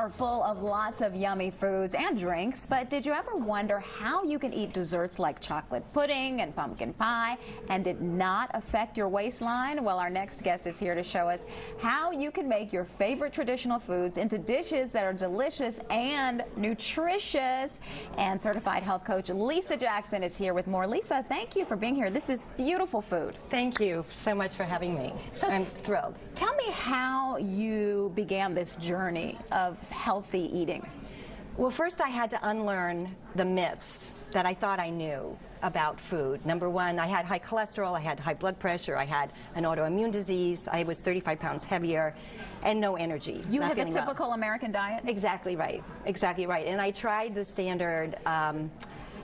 are full of lots of yummy foods and drinks, but did you ever wonder how you can eat desserts like chocolate pudding and pumpkin pie and did not affect your waistline? Well, our next guest is here to show us how you can make your favorite traditional foods into dishes that are delicious and nutritious. And certified health coach Lisa Jackson is here with more. Lisa, thank you for being here. This is beautiful food. Thank you so much for having me. So I'm thrilled. Tell me how you began this journey of healthy eating. Well, first I had to unlearn the myths that I thought I knew about food. Number one, I had high cholesterol, I had high blood pressure, I had an autoimmune disease, I was 35 pounds heavier, and no energy. You had the typical American diet? Exactly right, exactly right. And I tried the standard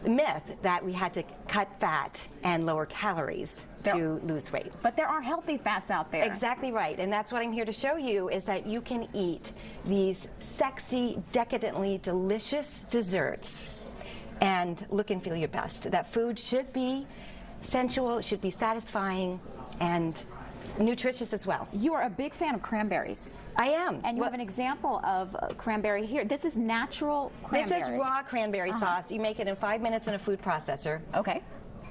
myth that we had to cut fat and lower calories to lose weight. But there are healthy fats out there. Exactly right, and that's what I'm here to show you, is that you can eat these sexy, decadently delicious desserts and look and feel your best. That food should be sensual, it should be satisfying, and nutritious as well. You are a big fan of cranberries. I am. And you have an example of cranberry here. This is natural cranberry. This is raw cranberry sauce. You make it in 5 minutes in a food processor. Okay.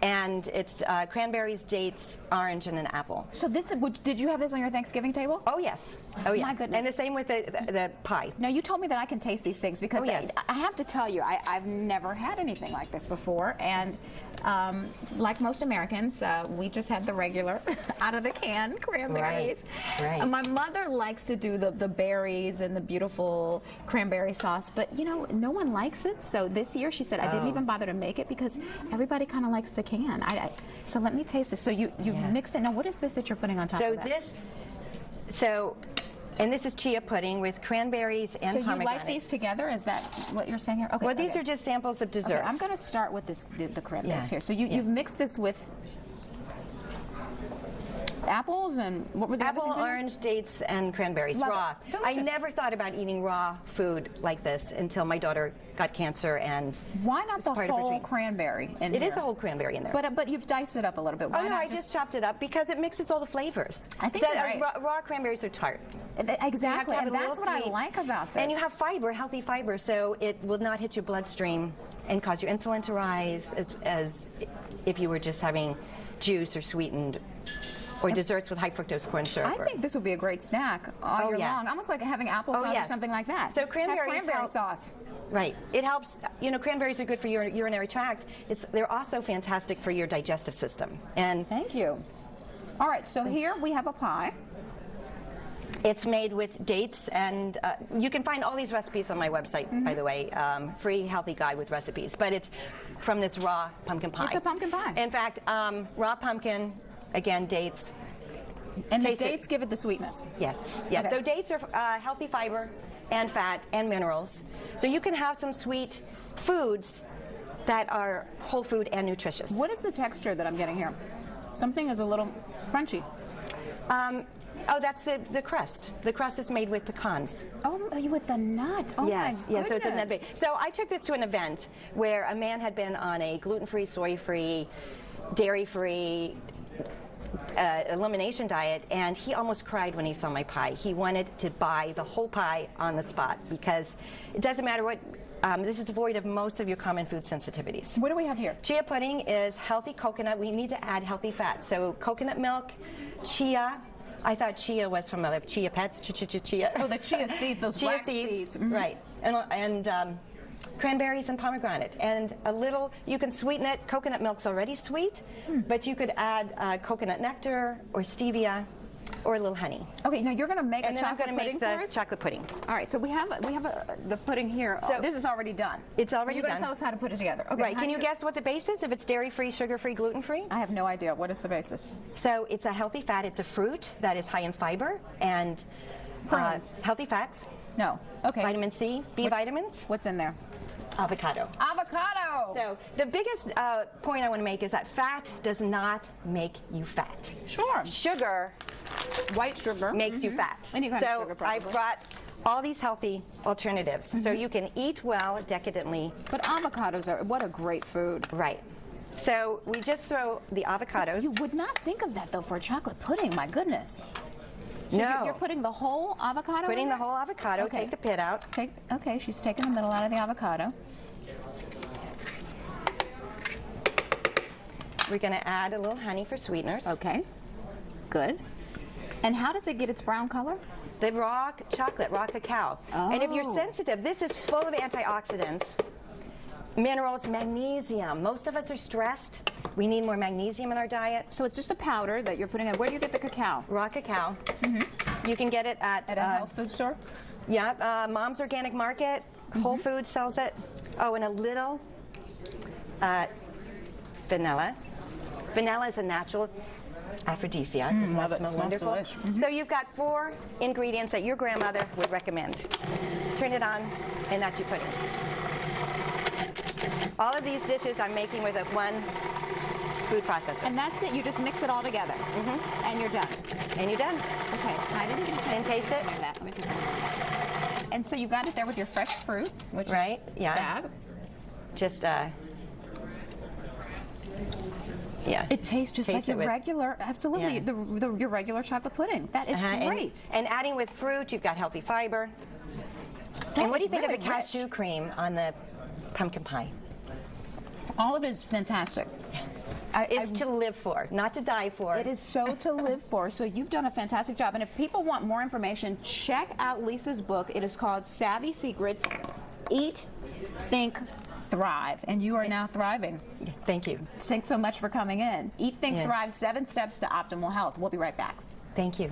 And it's cranberries, dates, orange, and an apple. So this is, did you have this on your Thanksgiving table? Oh, yes. Oh, yeah. My goodness. And the same with the pie. Now, you told me that I can taste these things because I have to tell you, I've never had anything like this before. And like most Americans, we just had the regular out of the can cranberries. Right. My mother likes to do the berries and the beautiful cranberry sauce, but you know, no one likes it. So this year she said I didn't even bother to make it because everybody kind of likes the can. So let me taste this. So you mixed it. Now, what is this that you're putting on top of that? And this is chia pudding with cranberries and pomegranate. So you like these together? Is that what you're saying here? Okay. Well, these are just samples of desserts. Okay, I'm going to start with the cranberries here. So you've mixed this with apples and what were the other things? Apple, orange, dates, and cranberries, raw. I never thought about eating raw food like this until my daughter got cancer, and why not the whole cranberry in here? It is a whole cranberry in there. But you've diced it up a little bit. Why no, I just chopped it up because it mixes all the flavors. I think raw cranberries are tart. Exactly, and that's what I like about this. And you have fiber, healthy fiber, so it will not hit your bloodstream and cause your insulin to rise as if you were just having juice or sweetened or desserts with high fructose corn syrup. I think this would be a great snack all year long. Almost like having applesauce or something like that. So cranberry sauce. Right. It helps. You know, cranberries are good for your urinary tract. They're also fantastic for your digestive system. And thank you. All right. So here we have a pie. It's made with dates, and you can find all these recipes on my website, by the way, free healthy guide with recipes. But it's from this raw pumpkin pie. It's a pumpkin pie. In fact, raw pumpkin, again, dates. And the dates give it the sweetness. Yes. Yeah. Okay. So dates are healthy fiber and fat and minerals. So you can have some sweet foods that are whole food and nutritious. What is the texture that I'm getting here? Something is a little crunchy. That's the crust. The crust is made with pecans. Oh, with the nut. Oh, yes, my goodness. So it's a nut base. So I took this to an event where a man had been on a gluten-free, soy-free, dairy-free elimination diet, and he almost cried when he saw my pie. He wanted to buy the whole pie on the spot because it doesn't matter what. This is devoid of most of your common food sensitivities. What do we have here? Chia pudding is healthy coconut. We need to add healthy fats. So coconut milk, chia. I thought chia was from chia pets. Chia. Oh, the chia seeds, those chia seeds. Mm-hmm. Right. And cranberries and pomegranate. And a little, you can sweeten it. Coconut milk's already sweet, but you could add coconut nectar or stevia or a little honey. Okay, now you're going to make a chocolate pudding. And then I'm going to make the chocolate pudding. All right, so we have the pudding here. So this is already done. It's already done. You're going to tell us how to put it together. Okay. Right. Can you guess what the base is? If it's dairy-free, sugar-free, gluten-free? I have no idea. What is the basis? So it's a healthy fat. It's a fruit that is high in fiber and healthy fats. No. Okay. Vitamin C, B vitamins. What's in there? Avocado. Avocado! So the biggest point I want to make is that fat does not make you fat. Sure. Sugar, white sugar, makes you fat. Any kind of sugar, probably. I've brought all these healthy alternatives. So you can eat well, decadently. But avocados are, what a great food. Right. So we just throw the avocados. You would not think of that, though, for a chocolate pudding. My goodness. So No. you're putting the whole avocado Putting in the there? whole avocado, Okay. take the pit out. Okay, she's taking the middle out of the avocado. We're going to add a little honey for sweeteners. Okay, good. And how does it get its brown color? The raw chocolate, raw cacao. And if you're Oh. sensitive, this is full of antioxidants, minerals, magnesium. Most of us are stressed. We need more magnesium in our diet. So it's just a powder that you're putting in. Where do you get the cacao? Raw cacao. You can get it at At a health food store? Yeah, Mom's Organic Market. Whole Foods sells it. Oh, and a little vanilla. Vanilla is a natural aphrodisiac. Doesn't love that it. smell Smells wonderful? delish. So you've got 4 ingredients that your grandmother would recommend. Turn it on, and that's your pudding. All of these dishes I'm making with one food processor. And that's it. You just mix it all together. And you're done. And you're done. Okay. I didn't get a And taste it. like that. Let me taste it. And so you got it there with your fresh fruit, which Right? is Yeah. fab. Just, yeah. It tastes just Taste like it your with- regular, absolutely, Yeah. your regular chocolate pudding. That is great. And adding with fruit, you've got healthy fiber. That And what do is you think of really the cashew rich. cream on the pumpkin pie? All of it is fantastic. It's to live for, not to die for. It is so to live for. So you've done a fantastic job. And if people want more information, check out Lisa's book. It is called Savvy Secrets, Eat, Think, Thrive. And you are now thriving. Thank you. Thanks so much for coming in. Eat, Think, Yeah. Thrive, 7 Steps to Optimal Health. We'll be right back. Thank you.